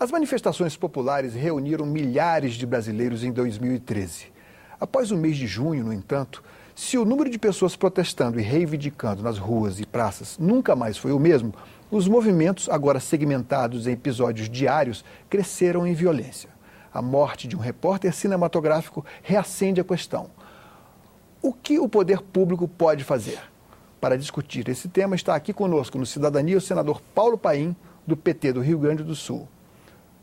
As manifestações populares reuniram milhares de brasileiros em 2013. Após o mês de junho, no entanto, se o número de pessoas protestando e reivindicando nas ruas e praças nunca mais foi o mesmo, os movimentos, agora segmentados em episódios diários, cresceram em violência. A morte de um repórter cinematográfico reacende a questão. O que o poder público pode fazer? Para discutir esse tema, está aqui conosco no Cidadania o senador Paulo Paim, do PT do Rio Grande do Sul.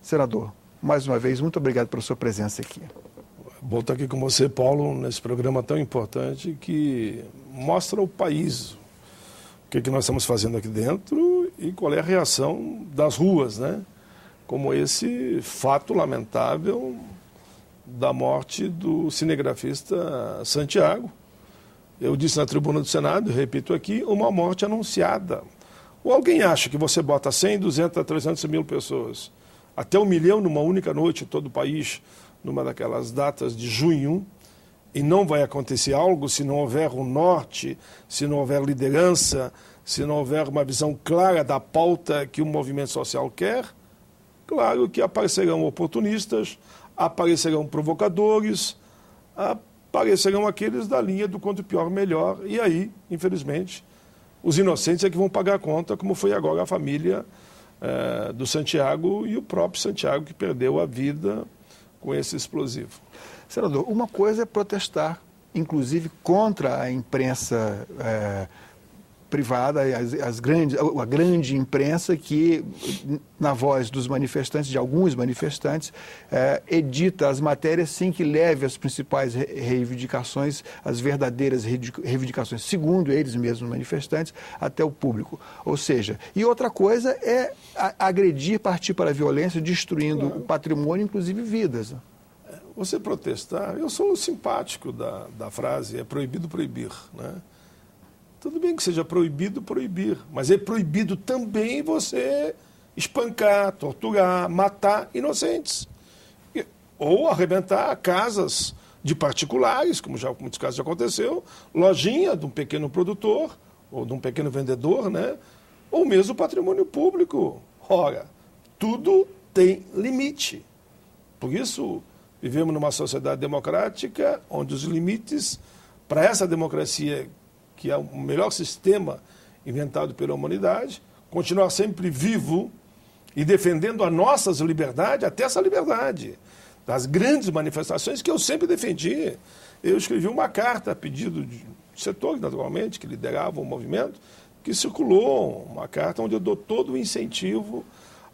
Senador, mais uma vez, muito obrigado pela sua presença aqui. Bom estar aqui com você, Paulo, nesse programa tão importante que mostra ao país o que nós estamos fazendo aqui dentro e qual é a reação das ruas, né? Como esse fato lamentável da morte do cinegrafista Santiago. Eu disse na tribuna do Senado, repito aqui, uma morte anunciada. Ou alguém acha que você bota 100, 200, 300 mil pessoas, até 1 milhão numa única noite em todo o país, numa daquelas datas de junho, e não vai acontecer algo se não houver um norte, se não houver liderança, se não houver uma visão clara da pauta que o movimento social quer? Claro que aparecerão oportunistas, aparecerão provocadores, aparecerão aqueles da linha do quanto pior, melhor, e aí, infelizmente, os inocentes é que vão pagar a conta, como foi agora a família do Santiago e o próprio Santiago que perdeu a vida com esse explosivo. Senador, uma coisa é protestar, inclusive contra a imprensa privada, a grande imprensa que, na voz dos manifestantes, de alguns manifestantes, edita as matérias sem que leve as principais reivindicações, as verdadeiras reivindicações, segundo eles mesmos manifestantes, até o público. Ou seja, e outra coisa é agredir, partir para a violência, destruindo o patrimônio, inclusive vidas. Você protestar, eu sou simpático da frase, é proibido proibir, né? Tudo bem que seja proibido proibir, mas é proibido também você espancar, torturar, matar inocentes. Ou arrebentar casas de particulares, como já em muitos casos já aconteceu, lojinha de um pequeno produtor, ou de um pequeno vendedor, né? Ou mesmo patrimônio público. Ora, tudo tem limite. Por isso, vivemos numa sociedade democrática, onde os limites para essa democracia, que é o melhor sistema inventado pela humanidade, continuar sempre vivo e defendendo as nossas liberdades, até essa liberdade, das grandes manifestações que eu sempre defendi. Eu escrevi uma carta a pedido de setores, naturalmente, que lideravam o movimento, que circulou uma carta onde eu dou todo o incentivo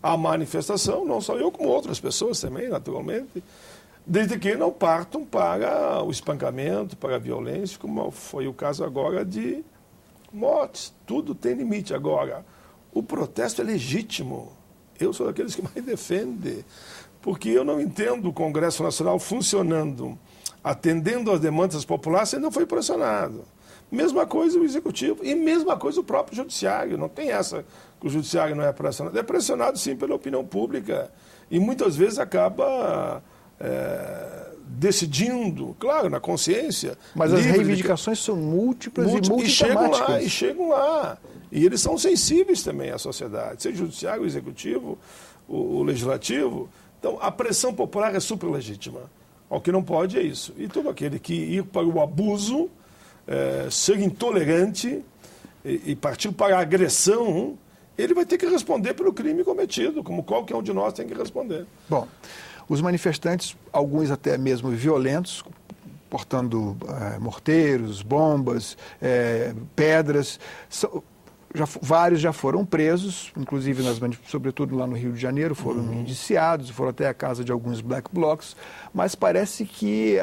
à manifestação, não só eu, como outras pessoas também, naturalmente, desde que não partam para o espancamento, para a violência, como foi o caso agora de mortes. Tudo tem limite. Agora, o protesto é legítimo. Eu sou daqueles que mais defendem, porque eu não entendo o Congresso Nacional funcionando, atendendo às demandas populares, e não foi pressionado. Mesma coisa o Executivo e mesma coisa o próprio Judiciário. Não tem essa que o Judiciário não é pressionado. É pressionado, sim, pela opinião pública. E muitas vezes acaba decidindo, claro, na consciência. Mas as reivindicações são múltiplas e multitemáticas. E chegam lá. E eles são sensíveis também à sociedade, seja o Judiciário, o Executivo, o Legislativo. Então, a pressão popular é super legítima. O que não pode é isso. E todo aquele que ir para o abuso, ser intolerante e partir para a agressão, ele vai ter que responder pelo crime cometido, como qualquer um de nós tem que responder. Bom, os manifestantes, alguns até mesmo violentos, portando morteiros, bombas, pedras, vários já foram presos, inclusive, sobretudo lá no Rio de Janeiro, foram indiciados, foram até a casa de alguns black blocs, mas parece que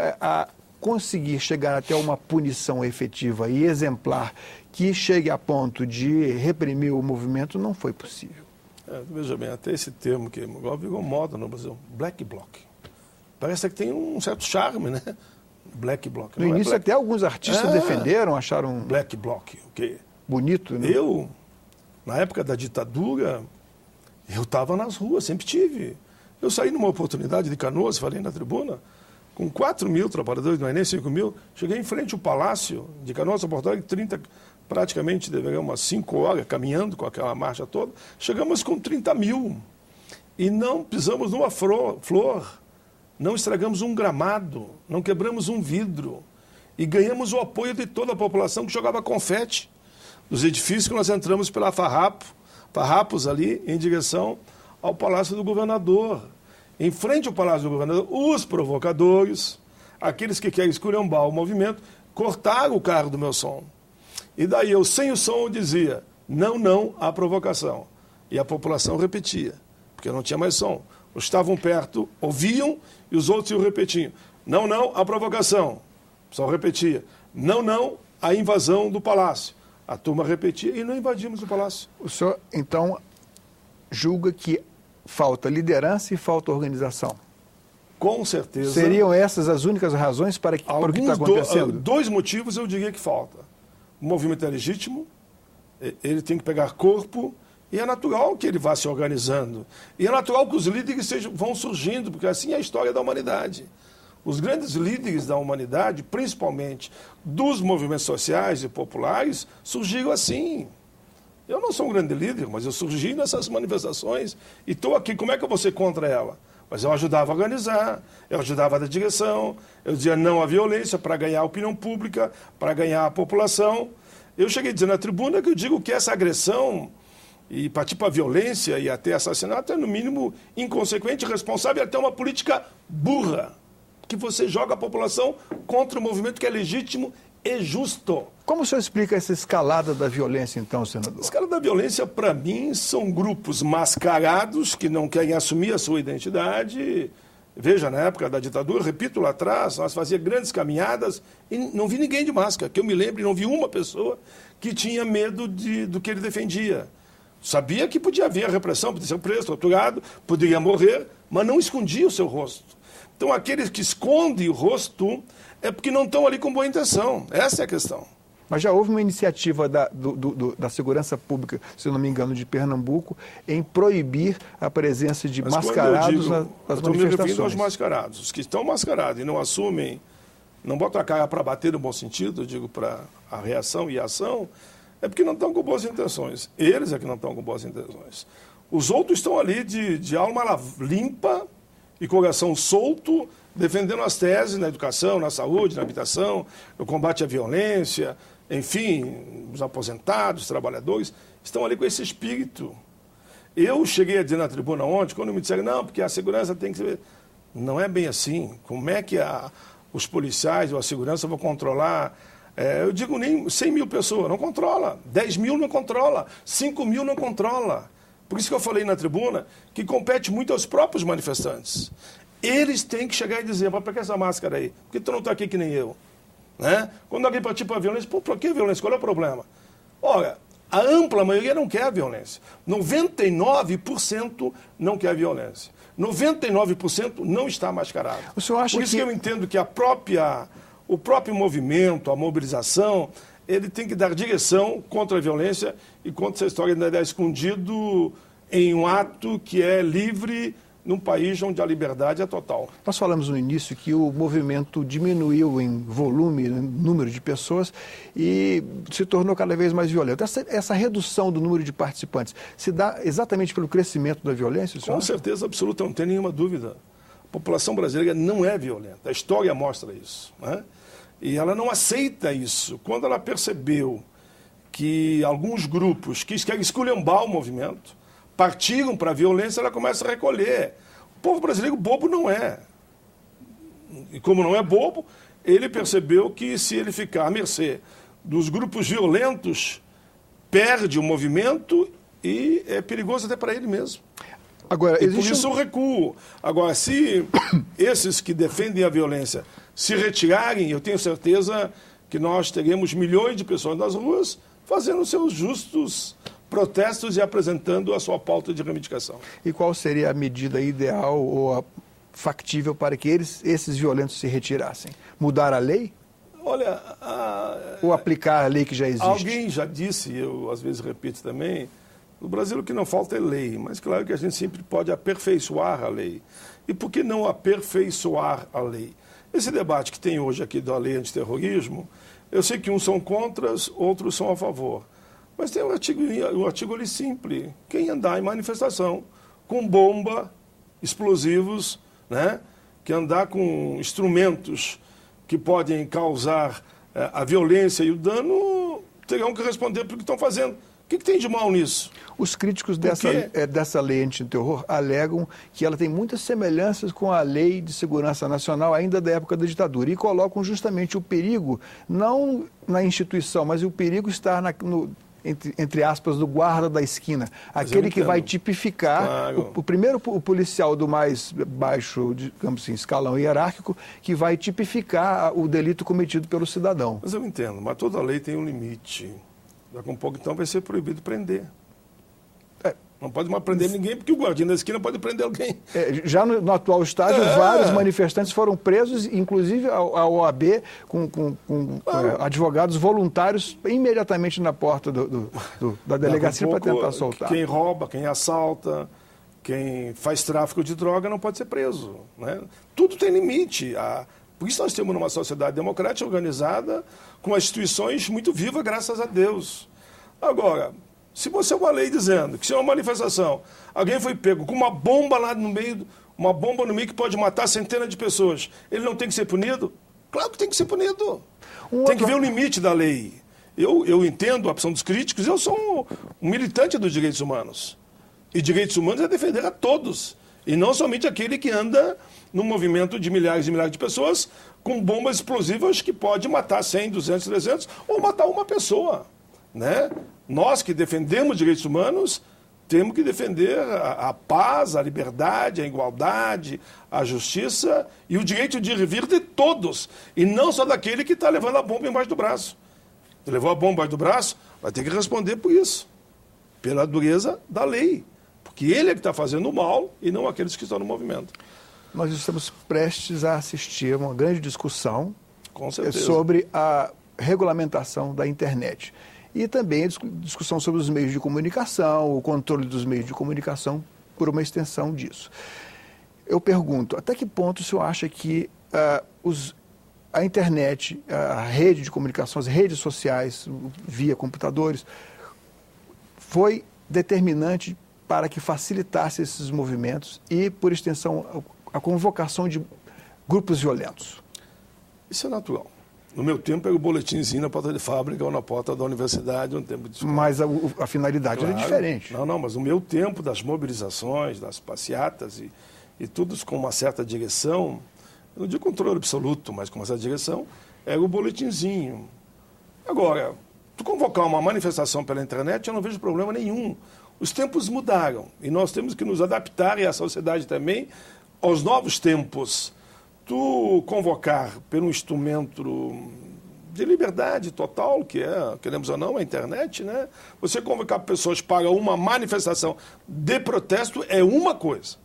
conseguir chegar até uma punição efetiva e exemplar que chegue a ponto de reprimir o movimento não foi possível. Veja bem, até esse termo que agora virou moda no Brasil, black bloc. Parece que tem um certo charme, né? Black bloc. No início até alguns artistas defenderam, acharam... Black bloc, ok. Bonito, né? Eu, na época da ditadura, eu estava nas ruas, sempre tive. Eu saí numa oportunidade de Canoas, falei na tribuna, com 4 mil trabalhadores, não é nem 5 mil, cheguei em frente ao Palácio de Canoas, Porto Alegre, praticamente deveria umas 5 horas caminhando com aquela marcha toda, chegamos com 30 mil. e não pisamos numa flor, não estragamos um gramado, não quebramos um vidro, e ganhamos o apoio de toda a população que jogava confete dos edifícios que nós entramos pela Farrapos ali, em direção ao Palácio do Governador. Em frente ao Palácio do Governador, os provocadores, aqueles que querem esculhambar o movimento, cortaram o carro do meu som. E daí eu, sem o som, eu dizia, não, não à provocação. E a população repetia, porque não tinha mais som. Os que estavam perto ouviam e os outros iam repetindo. Não, não à provocação. O pessoal repetia. Não, não à invasão do palácio. A turma repetia e não invadimos o palácio. O senhor, então, julga que falta liderança e falta organização? Com certeza. Seriam essas as únicas razões para o que está acontecendo? Dois motivos eu diria que falta. O movimento é legítimo, ele tem que pegar corpo, e é natural que ele vá se organizando. E é natural que os líderes vão surgindo, porque assim é a história da humanidade. Os grandes líderes da humanidade, principalmente dos movimentos sociais e populares, surgiram assim. Eu não sou um grande líder, mas eu surgi nessas manifestações e estou aqui. Como é que eu vou ser contra ela? Mas eu ajudava a organizar, eu ajudava a dar direção, eu dizia não à violência para ganhar a opinião pública, para ganhar a população. Eu cheguei a dizer na tribuna que eu digo que essa agressão e partir para a violência e até assassinato é, no mínimo, inconsequente, irresponsável e até uma política burra, que você joga a população contra o movimento que é legítimo e justo. Como o senhor explica essa escalada da violência, então, senador? A escala da violência, para mim, são grupos mascarados que não querem assumir a sua identidade. Veja, na época da ditadura, repito, lá atrás, nós fazíamos grandes caminhadas e não vi ninguém de máscara. Que eu me lembre, não vi uma pessoa que tinha medo do que ele defendia. Sabia que podia haver repressão, podia ser preso, torturado, poderia morrer, mas não escondia o seu rosto. Então, aqueles que escondem o rosto é porque não estão ali com boa intenção. Essa é a questão. Mas já houve uma iniciativa da Segurança Pública, se eu não me engano, de Pernambuco, em proibir a presença de mascarados nas manifestações. Estou me referindo aos mascarados. Os que estão mascarados e não assumem, não botam a cara para bater no bom sentido, eu digo, para a reação e a ação, é porque não estão com boas intenções. Eles é que não estão com boas intenções. Os outros estão ali de alma limpa e coração solto, defendendo as teses na educação, na saúde, na habitação, no combate à violência, enfim, os aposentados, os trabalhadores, estão ali com esse espírito. Eu cheguei a dizer na tribuna ontem, quando me disseram, não, porque a segurança tem que ser... Não é bem assim. Como é que os policiais ou a segurança vão controlar... eu digo nem 100 mil pessoas, não controla. 10 mil não controla. 5 mil não controla. Por isso que eu falei na tribuna que compete muito aos próprios manifestantes. Eles têm que chegar e dizer, mas para que essa máscara aí? Por que tu não está aqui que nem eu? Né? Quando alguém partir para a violência, pô, para que violência? Qual é o problema? Olha, a ampla maioria não quer a violência. 99% não quer a violência. 99% não está mascarado. O senhor acha Por isso que eu entendo que o próprio movimento, a mobilização, ele tem que dar direção contra a violência e contra essa história de andar escondido em um ato que é livre num país onde a liberdade é total. Nós falamos no início que o movimento diminuiu em volume, em número de pessoas e se tornou cada vez mais violento. Essa redução do número de participantes se dá exatamente pelo crescimento da violência, senhor? Com certeza absoluta, não tem nenhuma dúvida. A população brasileira não é violenta, a história mostra isso, né? E ela não aceita isso. Quando ela percebeu que alguns grupos que querem esculhambar o movimento, partiram para a violência, ela começa a recolher. O povo brasileiro bobo não é. E como não é bobo, ele percebeu que se ele ficar à mercê dos grupos violentos, perde o movimento e é perigoso até para ele mesmo. Agora, por isso o recuo. Agora, se esses que defendem a violência se retirarem, eu tenho certeza que nós teremos milhões de pessoas nas ruas fazendo seus justos protestos e apresentando a sua pauta de reivindicação. E qual seria a medida ideal ou factível para que esses violentos se retirassem? Mudar a lei? Olha... Ou aplicar a lei que já existe? Alguém já disse, eu às vezes repito também, no Brasil o que não falta é lei, mas claro que a gente sempre pode aperfeiçoar a lei. E por que não aperfeiçoar a lei? Esse debate que tem hoje aqui da lei antiterrorismo, eu sei que uns são contra, outros são a favor. Mas tem um artigo ali simples. Quem andar em manifestação com bomba, explosivos, né? Que andar com instrumentos que podem causar a violência e o dano, terão que responder pelo que estão fazendo. O que tem de mal nisso? Os críticos dessa lei antiterror alegam que ela tem muitas semelhanças com a Lei de Segurança Nacional, ainda da época da ditadura, e colocam justamente o perigo, não na instituição, mas o perigo estar entre aspas, do guarda da esquina, aquele que vai tipificar, claro. O policial do mais baixo, digamos assim, escalão hierárquico, que vai tipificar o delito cometido pelo cidadão. Mas eu entendo, mas toda lei tem um limite. Daqui a um pouco, então, vai ser proibido prender. Não pode mais prender ninguém, porque o guardinha da esquina pode prender alguém. Já no atual estágio, vários manifestantes foram presos, inclusive a OAB, com advogados voluntários imediatamente na porta da delegacia para tentar soltar. Quem rouba, quem assalta, quem faz tráfico de droga não pode ser preso. Né? Tudo tem limite. Por isso nós temos uma sociedade democrática organizada, com instituições muito vivas, graças a Deus. Agora, se você é uma lei dizendo que se é uma manifestação, alguém foi pego com uma bomba lá no meio, uma bomba no meio que pode matar centenas de pessoas, ele não tem que ser punido? Claro que tem que ser punido. Tem que ver o limite da lei. Eu entendo a opção dos críticos, eu sou um militante dos direitos humanos. E direitos humanos é defender a todos. E não somente aquele que anda num movimento de milhares e milhares de pessoas com bombas explosivas que pode matar 100, 200, 300 ou matar uma pessoa. Né? Nós que defendemos direitos humanos temos que defender a paz, a liberdade, a igualdade, a justiça e o direito de ir e vir de todos, e não só daquele que está levando a bomba embaixo do braço. Levou a bomba embaixo do braço, vai ter que responder por isso, pela dureza da lei, porque ele é que está fazendo o mal e não aqueles que estão no movimento. Nós estamos prestes a assistir a uma grande discussão certeza, sobre a regulamentação da internet. E também a discussão sobre os meios de comunicação, o controle dos meios de comunicação por uma extensão disso. Eu pergunto, até que ponto o senhor acha que a internet, a rede de comunicação, as redes sociais, via computadores, foi determinante para que facilitasse esses movimentos e, por extensão, a convocação de grupos violentos? Isso é natural. No meu tempo era o boletimzinho na porta de fábrica ou na porta da universidade, no tempo de escola. Mas a finalidade era diferente. Não, mas no meu tempo das mobilizações, das passeatas e tudo com uma certa direção, eu não digo controle absoluto, mas com uma certa direção, era o boletimzinho. Agora, tu convocar uma manifestação pela internet, eu não vejo problema nenhum. Os tempos mudaram e nós temos que nos adaptar, e a sociedade também, aos novos tempos. Tu convocar pelo instrumento de liberdade total, que é, queremos ou não, a internet, né? Você convocar pessoas para uma manifestação de protesto é uma coisa.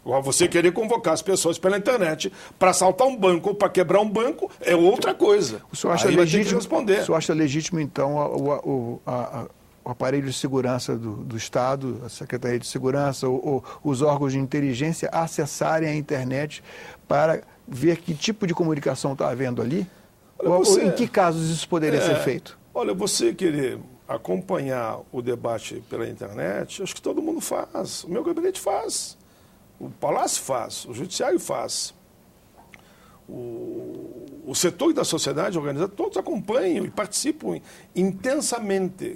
Agora, você querer convocar as pessoas pela internet para assaltar um banco ou para quebrar um banco é outra coisa. O senhor acha legítimo responder? O senhor acha legítimo, então, o aparelho de segurança do Estado, a Secretaria de Segurança, ou os órgãos de inteligência acessarem a internet para ver que tipo de comunicação está havendo ali? Ou em que casos isso poderia ser feito? Olha, você querer acompanhar o debate pela internet, acho que todo mundo faz. O meu gabinete faz. O Palácio faz. O Judiciário faz. O setor da sociedade organizada, todos acompanham e participam intensamente.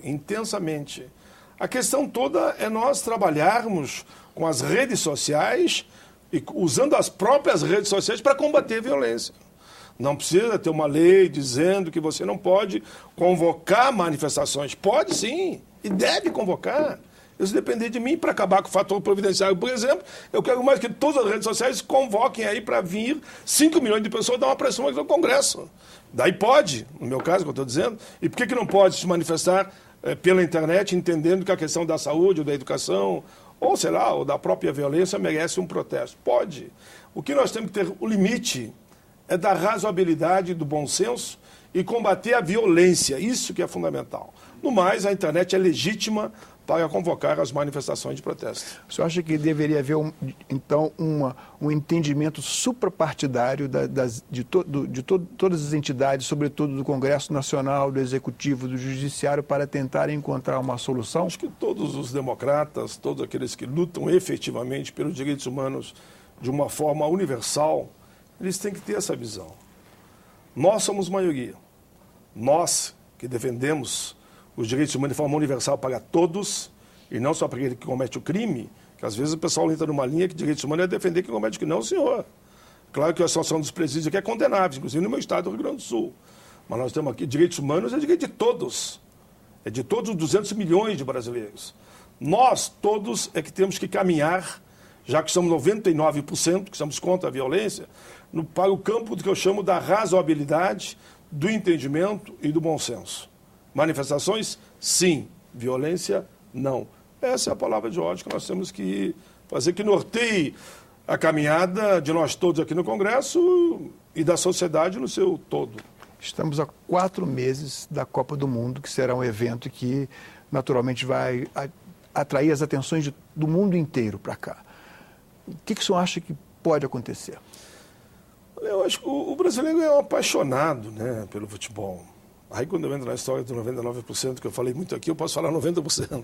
A questão toda é nós trabalharmos com as redes sociais e usando as próprias redes sociais para combater a violência. Não precisa ter uma lei dizendo que você não pode convocar manifestações. Pode sim, e deve convocar. Isso depender de mim para acabar com o fator providenciário. Por exemplo, eu quero mais que todas as redes sociais convoquem aí para vir 5 milhões de pessoas dar uma pressão aqui no Congresso. Daí pode, no meu caso, que eu estou dizendo. E por que não pode se manifestar pela internet, entendendo que a questão da saúde ou da educação, ou sei lá, ou da própria violência merece um protesto? Pode. O que nós temos que ter o limite é da razoabilidade, do bom senso e combater a violência. Isso que é fundamental. No mais, a internet é legítima para convocar as manifestações de protesto. O senhor acha que deveria haver, então, um entendimento suprapartidário de todas as entidades, sobretudo do Congresso Nacional, do Executivo, do Judiciário, para tentar encontrar uma solução? Acho que todos os democratas, todos aqueles que lutam efetivamente pelos direitos humanos de uma forma universal, eles têm que ter essa visão. Nós somos maioria. Nós que defendemos os direitos humanos de forma universal para todos, e não só para aquele que comete o crime, que às vezes o pessoal entra numa linha que direitos humanos é defender quem comete o crime. Não, senhor. Claro que a situação dos presídios aqui é condenável, inclusive no meu estado do Rio Grande do Sul. Mas nós temos aqui direitos humanos, é direito de todos. É de todos os 200 milhões de brasileiros. Nós, todos, é que temos que caminhar, já que somos 99%, que somos contra a violência, para o campo do que eu chamo da razoabilidade, do entendimento e do bom senso. Manifestações, sim. Violência, não. Essa é a palavra de ordem que nós temos que fazer, que norteie a caminhada de nós todos aqui no Congresso e da sociedade no seu todo. Estamos há 4 meses da Copa do Mundo, que será um evento que naturalmente vai atrair as atenções do mundo inteiro para cá. O que o senhor acha que pode acontecer? Eu acho que o brasileiro é um apaixonado, né, pelo futebol. Aí quando eu entro na história do 99%, que eu falei muito aqui, eu posso falar 90%.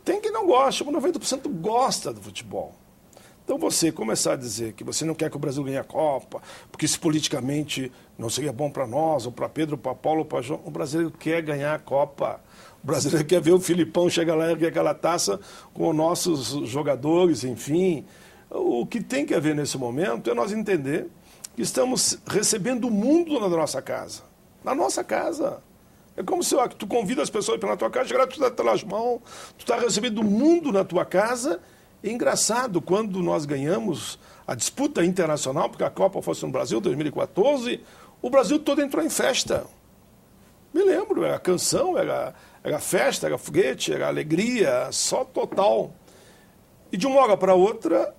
Tem quem não gosta, mas 90% gosta do futebol. Então você começar a dizer que você não quer que o Brasil ganhe a Copa, porque isso politicamente não seria bom para nós, ou para Pedro, para Paulo, ou para João. O brasileiro quer ganhar a Copa. O brasileiro quer ver o Filipão chegar lá e erguer aquela taça com os nossos jogadores, enfim. O que tem que haver nesse momento é nós entender que estamos recebendo o mundo na nossa casa. Na nossa casa. É como se tu convida as pessoas para ir na tua casa, chegar, tu dá pelas mãos, tu está recebendo o mundo na tua casa. É engraçado, quando nós ganhamos a disputa internacional, porque a Copa fosse no Brasil, 2014, o Brasil todo entrou em festa. Me lembro, era canção, era festa, era foguete, era alegria, só total. E de uma hora para outra,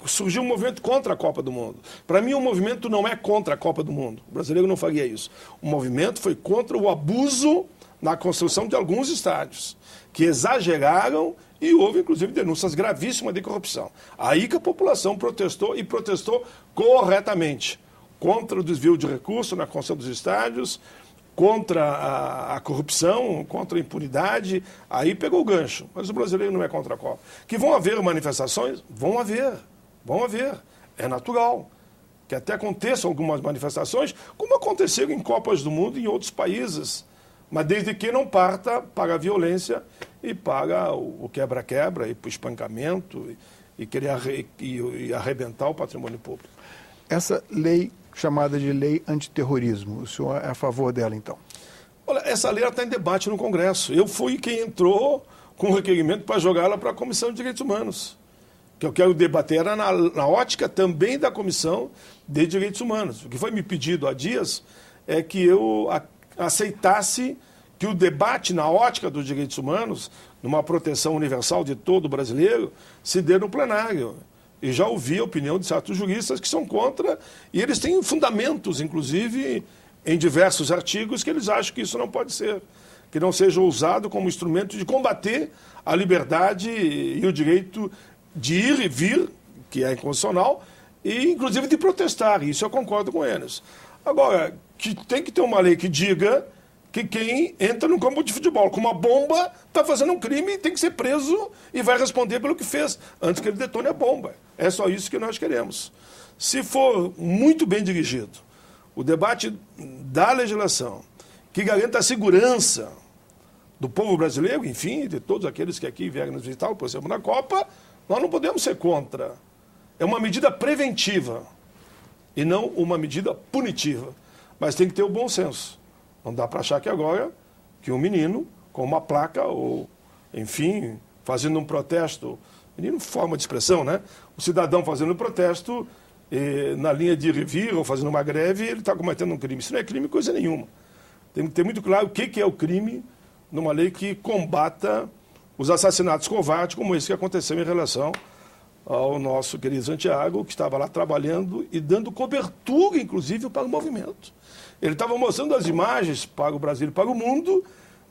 surgiu um movimento contra a Copa do Mundo. Para mim, o movimento não é contra a Copa do Mundo. O brasileiro não faria isso. O movimento foi contra o abuso na construção de alguns estádios, que exageraram e houve, inclusive, denúncias gravíssimas de corrupção. Aí que a população protestou e protestou corretamente contra o desvio de recursos na construção dos estádios, contra a corrupção, contra a impunidade. Aí pegou o gancho. Mas o brasileiro não é contra a Copa. Que vão haver manifestações? Vão haver. Vão haver. É natural. Que até aconteçam algumas manifestações, como aconteceram em Copas do Mundo e em outros países. Mas desde que não parta para a violência e para o quebra-quebra, e para o espancamento, e querer e arrebentar o patrimônio público. Essa lei chamada de lei antiterrorismo, o senhor é a favor dela, então? Olha, essa lei está em debate no Congresso. Eu fui quem entrou com o requerimento para jogá-la para a Comissão de Direitos Humanos. Que eu quero debater era na ótica também da Comissão de Direitos Humanos. O que foi me pedido há dias é que eu aceitasse que o debate na ótica dos direitos humanos, numa proteção universal de todo brasileiro, se dê no plenário. E já ouvi a opinião de certos juristas que são contra, e eles têm fundamentos, inclusive, em diversos artigos, que eles acham que isso não pode ser, que não seja usado como instrumento de combater a liberdade e o direito de ir e vir, que é inconstitucional, e inclusive de protestar. Isso eu concordo com eles. Agora, que tem que ter uma lei que diga que quem entra no campo de futebol com uma bomba está fazendo um crime e tem que ser preso e vai responder pelo que fez, antes que ele detone a bomba. É só isso que nós queremos. Se for muito bem dirigido, o debate da legislação, que garanta a segurança do povo brasileiro, enfim, de todos aqueles que aqui vieram nos visitar, por exemplo, na Copa, nós não podemos ser contra. É uma medida preventiva e não uma medida punitiva. Mas tem que ter o bom senso. Não dá para achar que agora que um menino com uma placa ou, enfim, fazendo um protesto, menino forma de expressão, né? O cidadão fazendo um protesto na linha de ir e vir ou fazendo uma greve, ele está cometendo um crime. Isso não é crime coisa nenhuma. Tem que ter muito claro o que é o crime numa lei que combata os assassinatos covardes como esse que aconteceu em relação ao nosso querido Santiago, que estava lá trabalhando e dando cobertura, inclusive, para o movimento. Ele estava mostrando as imagens para o Brasil e para o mundo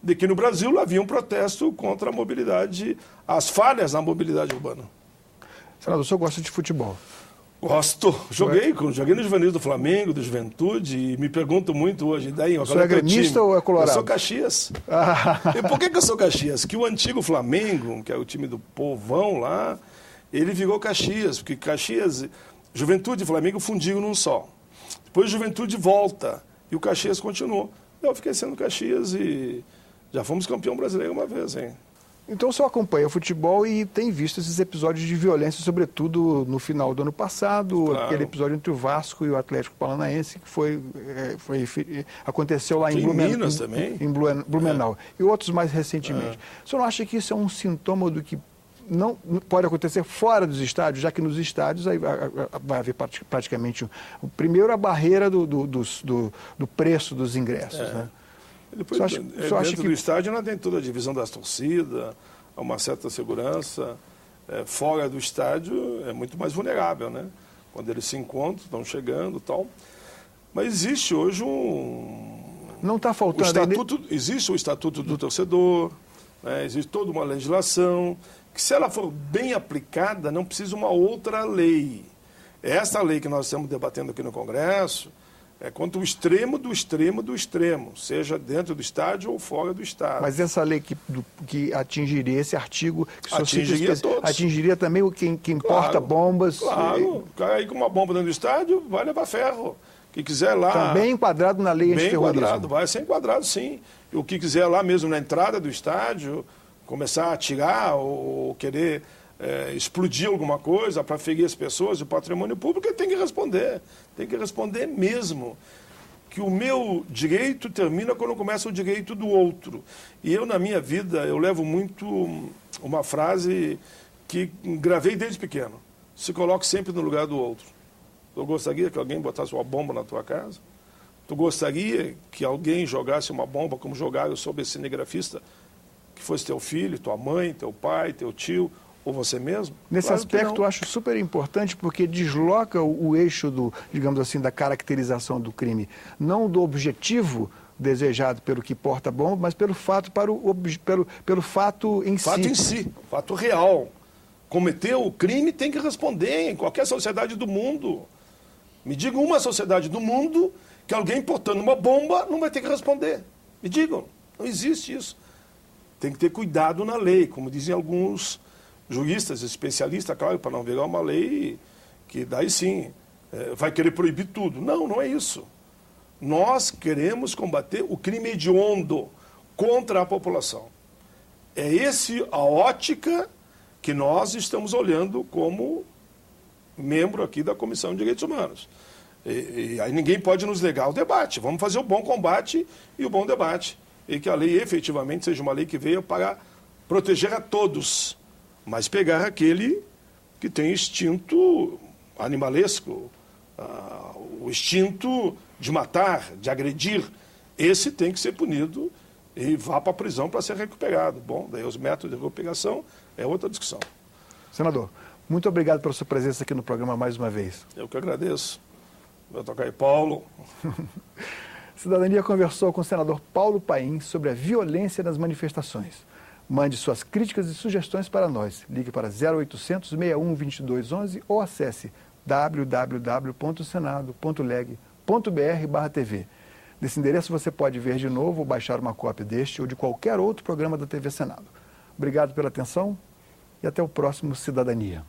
de que no Brasil havia um protesto contra a mobilidade, as falhas na mobilidade urbana. Senador, o senhor gosta de futebol? Gosto. Joguei no juvenil do Flamengo, do Juventude, e me pergunto muito hoje, daí, o senhor é gremista ou é colorado? Eu sou Caxias. E por que eu sou Caxias? Que o antigo Flamengo, que é o time do povão lá, ele virou Caxias, porque Caxias, Juventude e Flamengo fundiram num só. Depois Juventude volta, e o Caxias continuou. Eu fiquei sendo Caxias e já fomos campeão brasileiro uma vez, hein? Então o senhor acompanha o futebol e tem visto esses episódios de violência, sobretudo no final do ano passado, claro. Aquele episódio entre o Vasco e o Atlético Paranaense, que aconteceu lá em Minas também. Em Blumenau. E outros mais recentemente. O senhor não acha que isso é um sintoma do que não pode acontecer fora dos estádios, já que nos estádios vai haver praticamente, primeiro, a barreira do preço dos ingressos, né? Depois, dentro do estádio não tem toda a divisão das torcidas, há uma certa segurança. Fora do estádio é muito mais vulnerável, né? Quando eles se encontram, estão chegando e tal. Mas existe hoje Não está faltando... Existe o Estatuto do Torcedor, né? Existe toda uma legislação, que se ela for bem aplicada, não precisa uma outra lei. Essa lei que nós estamos debatendo aqui no Congresso é contra o extremo do extremo do extremo, seja dentro do estádio ou fora do estádio. Mas essa lei que atingiria esse artigo... Atingiria também quem porta bombas... Claro, o cara aí com uma bomba dentro do estádio vai levar ferro. Quem quiser lá... Também enquadrado na lei antiterrorismo. Bem enquadrado, vai ser enquadrado, sim. E o que quiser lá mesmo na entrada do estádio, começar a atirar ou querer... explodir alguma coisa para ferir as pessoas, o patrimônio público, ele tem que responder mesmo, que o meu direito termina quando começa o direito do outro. E eu, na minha vida, eu levo muito uma frase que gravei desde pequeno: se coloque sempre no lugar do outro. Tu gostaria que alguém botasse uma bomba na tua casa? Tu gostaria que alguém jogasse uma bomba, como jogaram sobre esse cinegrafista, que fosse teu filho, tua mãe, teu pai, teu tio, ou você mesmo? Nesse aspecto, eu acho super importante, porque desloca o eixo digamos assim, da caracterização do crime, não do objetivo desejado pelo que porta a bomba, mas pelo fato, pelo fato em si. Fato em si, fato real. Cometeu o crime, tem que responder em qualquer sociedade do mundo. Me diga uma sociedade do mundo que alguém portando uma bomba não vai ter que responder. Me digam, não existe isso. Tem que ter cuidado na lei, como dizem alguns juristas, especialistas, claro, para não virar uma lei que daí sim vai querer proibir tudo. Não, não é isso. Nós queremos combater o crime hediondo contra a população. É essa a ótica que nós estamos olhando como membro aqui da Comissão de Direitos Humanos. E aí ninguém pode nos negar o debate. Vamos fazer o bom combate e o bom debate. E que a lei efetivamente seja uma lei que veio para proteger a todos, mas pegar aquele que tem instinto animalesco, o instinto de matar, de agredir. Esse tem que ser punido e vá para a prisão para ser recuperado. Bom, daí os métodos de recuperação é outra discussão. Senador, muito obrigado pela sua presença aqui no programa mais uma vez. Eu que agradeço. Meu tocaio Paulo. Cidadania conversou com o senador Paulo Paim sobre a violência nas manifestações. Mande suas críticas e sugestões para nós. Ligue para 0800 61 2211 ou acesse www.senado.leg.br/TV. Nesse endereço você pode ver de novo ou baixar uma cópia deste ou de qualquer outro programa da TV Senado. Obrigado pela atenção e até o próximo Cidadania.